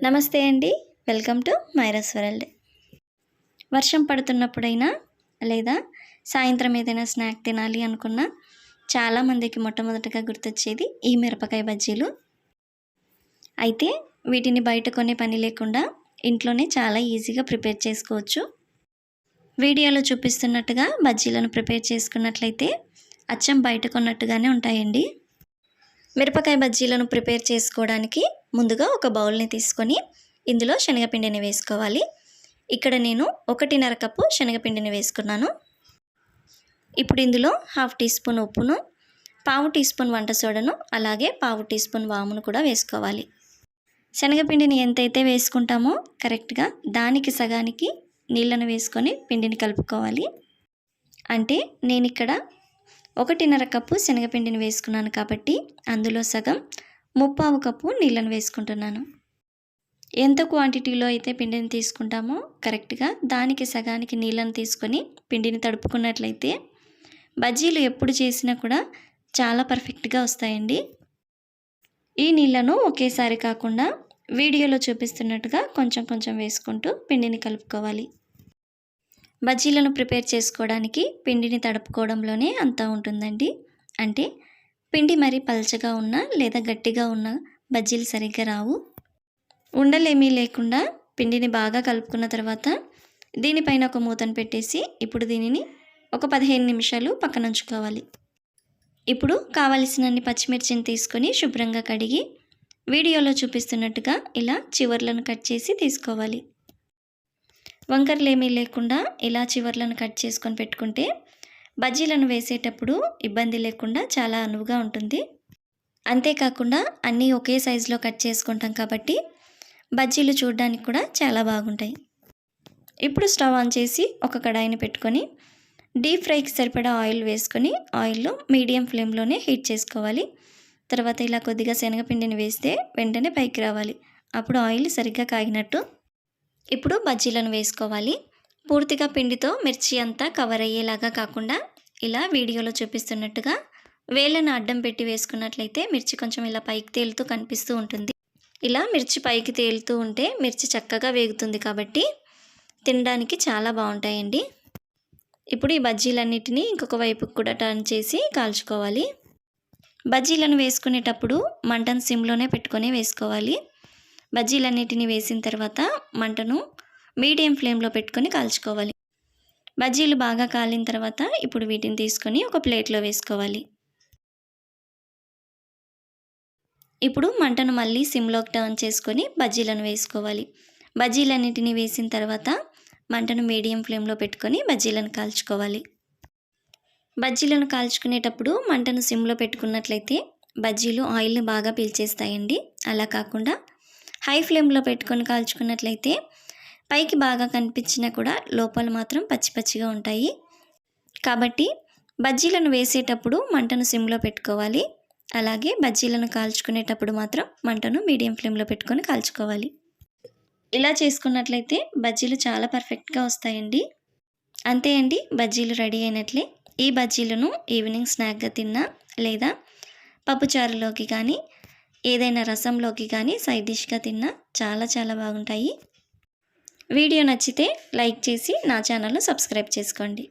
నమస్తే అండి, welcome to మైరాస్ world. వర్షం పడుతున్నప్పుడైనా లేదా సాయంత్రం ఏదైనా స్నాక్ తినాలి అనుకున్నా చాలామందికి మొట్టమొదటిగా గుర్తొచ్చేది ఈ మిరపకాయ బజ్జీలు. అయితే వీటిని బయట కొనే పని లేకుండా ఇంట్లోనే చాలా ఈజీగా ప్రిపేర్ చేసుకోవచ్చు. వీడియోలో చూపిస్తున్నట్టుగా బజ్జీలను ప్రిపేర్ చేసుకున్నట్లయితే అచ్చం బయట కొన్నట్టుగానే ఉంటాయండి. మిరపకాయ బజ్జీలను ప్రిపేర్ చేసుకోవడానికి ముందుగా ఒక బౌల్ని తీసుకొని ఇందులో శనగపిండిని వేసుకోవాలి. ఇక్కడ నేను 1.5 కప్పు శనగపిండిని వేసుకున్నాను. ఇప్పుడు ఇందులో 1/2 టీ స్పూన్ ఉప్పును, 1/4 టీ స్పూన్ వంట సోడాను, అలాగే 1/4 టీ స్పూన్ వామును కూడా వేసుకోవాలి. శనగపిండిని ఎంతైతే వేసుకుంటామో కరెక్ట్గా దానికి సగానికి నీళ్ళను వేసుకొని పిండిని కలుపుకోవాలి. అంటే నేను ఇక్కడ 1.5 కప్పు శనగపిండిని వేసుకున్నాను కాబట్టి అందులో సగం 1/4 కప్పు నీళ్ళను వేసుకుంటున్నాను. ఎంత క్వాంటిటీలో అయితే పిండిని తీసుకుంటామో కరెక్ట్గా దానికి సగానికి నీళ్ళను తీసుకొని పిండిని తడుపుకున్నట్లయితే బజ్జీలు ఎప్పుడు చేసినా కూడా చాలా పర్ఫెక్ట్గా వస్తాయండి. ఈ నీళ్ళను ఒకేసారి కాకుండా వీడియోలో చూపిస్తున్నట్టుగా కొంచెం కొంచెం వేసుకుంటూ పిండిని కలుపుకోవాలి. బజ్జీలను ప్రిపేర్ చేసుకోవడానికి పిండిని తడుపుకోవడంలోనే అంతా ఉంటుందండి. అంటే పిండి మరి పల్చగా ఉన్నా లేదా గట్టిగా ఉన్న బజ్జీలు సరిగ్గా రావు. ఉండలేమీ లేకుండా పిండిని బాగా కలుపుకున్న తర్వాత దీనిపైన ఒక మూతను పెట్టేసి ఇప్పుడు దీనిని ఒక 15 నిమిషాలు పక్కన ఉంచుకోవాలి. ఇప్పుడు కావలసినన్ని పచ్చిమిర్చిని తీసుకొని శుభ్రంగా కడిగి వీడియోలో చూపిస్తున్నట్టుగా ఇలా చివర్లను కట్ చేసి తీసుకోవాలి. వంకరలేమీ లేకుండా ఇలా చివర్లను కట్ చేసుకొని పెట్టుకుంటే బజ్జీలను వేసేటప్పుడు ఇబ్బంది లేకుండా చాలా అనువుగా ఉంటుంది. అంతేకాకుండా అన్నీ ఒకే సైజులో కట్ చేసుకుంటాం కాబట్టి బజ్జీలు చూడడానికి కూడా చాలా బాగుంటాయి. ఇప్పుడు స్టవ్ ఆన్ చేసి ఒక కడాయిని పెట్టుకొని డీప్ ఫ్రైకి సరిపడా ఆయిల్ వేసుకొని ఆయిల్లో మీడియం ఫ్లేమ్లోనే హీట్ చేసుకోవాలి. తర్వాత ఇలా కొద్దిగా శనగపిండిని వేస్తే వెంటనే పైకి రావాలి. అప్పుడు ఆయిల్ సరిగ్గా కాగినట్టు. ఇప్పుడు బజ్జీలను వేసుకోవాలి. పూర్తిగా పిండితో మిర్చి అంతా కవర్ అయ్యేలాగా కాకుండా ఇలా వీడియోలో చూపిస్తున్నట్టుగా వేళ్ళను అడ్డం పెట్టి వేసుకున్నట్లయితే మిర్చి కొంచెం ఇలా పైకి తేలుతూ కనిపిస్తూ ఉంటుంది. ఇలా మిర్చి పైకి తేలుతూ ఉంటే మిర్చి చక్కగా వేగుతుంది కాబట్టి తినడానికి చాలా బాగుంటాయండి. ఇప్పుడు ఈ బజ్జీలన్నిటినీ ఇంకొక వైపుకు కూడా టర్న్ చేసి కాల్చుకోవాలి. బజ్జీలను వేసుకునేటప్పుడు మంటను సిమ్లోనే పెట్టుకొని వేసుకోవాలి. బజ్జీలన్నిటిని వేసిన తర్వాత మంటను మీడియం ఫ్లేమ్లో పెట్టుకొని కాల్చుకోవాలి. బజ్జీలు బాగా కాలిన తర్వాత ఇప్పుడు వీటిని తీసుకొని ఒక ప్లేట్లో వేసుకోవాలి. ఇప్పుడు మంటను మళ్ళీ సిమ్లోకి టర్న్ చేసుకొని బజ్జీలను వేసుకోవాలి. బజ్జీలన్నిటిని వేసిన తర్వాత మంటను మీడియం ఫ్లేమ్లో పెట్టుకొని బజ్జీలను కాల్చుకోవాలి. బజ్జీలను కాల్చుకునేటప్పుడు మంటను సిమ్లో పెట్టుకున్నట్లయితే బజ్జీలు ఆయిల్ని బాగా పీల్చేస్తాయండి. అలా కాకుండా హై ఫ్లేమ్లో పెట్టుకొని కాల్చుకున్నట్లయితే పైకి బాగా కనిపించినా కూడా లోపల మాత్రం పచ్చి పచ్చిగా ఉంటాయి. కాబట్టి బజ్జీలను వేసేటప్పుడు మంటను సిమ్లో పెట్టుకోవాలి. అలాగే బజ్జీలను కాల్చుకునేటప్పుడు మాత్రం మంటను మీడియం ఫ్లేమ్లో పెట్టుకొని కాల్చుకోవాలి. ఇలా చేసుకున్నట్లయితే బజ్జీలు చాలా పర్ఫెక్ట్గా వస్తాయండి. అంతే అండి, బజ్జీలు రెడీ అయినట్లే. ఈ బజ్జీలను ఈవినింగ్ స్నాక్గా తిన్నా లేదా పప్పుచారులోకి కానీ ఏదైనా రసంలోకి కానీ సైడ్ డిష్గా తిన్నా చాలా చాలా బాగుంటాయి. వీడియో నచ్చితే లైక్ చేసి నా ఛానల్ను సబ్స్క్రైబ్ చేసుకోండి.